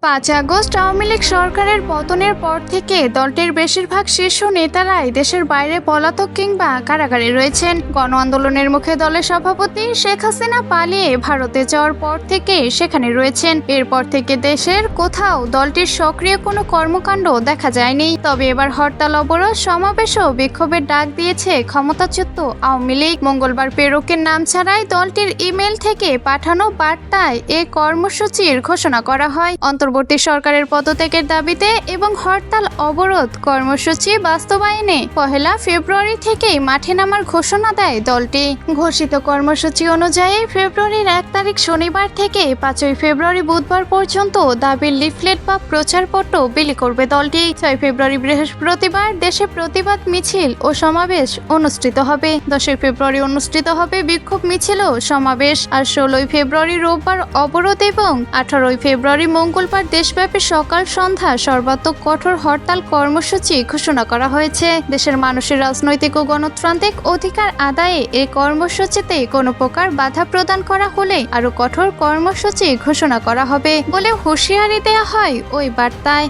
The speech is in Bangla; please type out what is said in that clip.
5 আগস্ট আওয়ামী লীগ সরকারের পতনের পর থেকে দলটির বেশিরভাগ শীর্ষ নেতারাই দেশের বাইরে পলাতক কিংবা কারাগারে রয়েছেন। গণ আন্দোলনের মুখে দলের সভাপতি শেখ হাসিনা পালিয়ে ভারতে যাওয়ার পর থেকে সেখানে রয়েছেন। এরপর থেকে দেশের কোথাও দলটির সক্রিয় কোনো কর্মকাণ্ড দেখা যায়নি। তবে এবার হরতাল, অবরোধ, সমাবেশ ও বিক্ষোভের ডাক দিয়েছে ক্ষমতাচ্যুত আওয়ামী লীগ। মঙ্গলবার প্রেরকের নাম ছাড়াই দলটির ইমেল থেকে পাঠানো বার্তায় এ কর্মসূচির ঘোষণা করা হয়। অন্তর্বর্তী সরকারের পদত্যাগের দাবিতে এবং হরতাল, অবরোধ কর্মসূচি বাস্তবায়নে 1 ফেব্রুয়ারি থেকেই মাঠে নামার ঘোষণা দেয় দলটি। ঘোষিত কর্মসূচি অনুযায়ী ফেব্রুয়ারির 1 তারিখ শনিবার থেকে 5 ফেব্রুয়ারি বুধবার পর্যন্ত দাবির লিফলেট বা প্রচারপত্র বিলি করবে দলটি। 6 ফেব্রুয়ারি বৃহস্পতিবার দেশে প্রতিবাদ মিছিল ও সমাবেশ অনুষ্ঠিত হবে। 10 ফেব্রুয়ারি অনুষ্ঠিত হবে বিক্ষোভ মিছিল ও সমাবেশ। আর 16 ফেব্রুয়ারি রোববার অবরোধ এবং 18 ফেব্রুয়ারি মঙ্গলবার দেশব্যাপী সকাল সন্ধ্যা সর্বাত্মক কঠোর হরতাল কর্মসূচি ঘোষণা করা হয়েছে। দেশের মানুষের রাজনৈতিক ও গণতান্ত্রিক অধিকার আদায়ে এই কর্মসূচিতে কোনো প্রকার বাধা প্রদান করা হলে আরও কঠোর কর্মসূচি ঘোষণা করা হবে বলে হুঁশিয়ারি দেওয়া হয় ওই বার্তায়।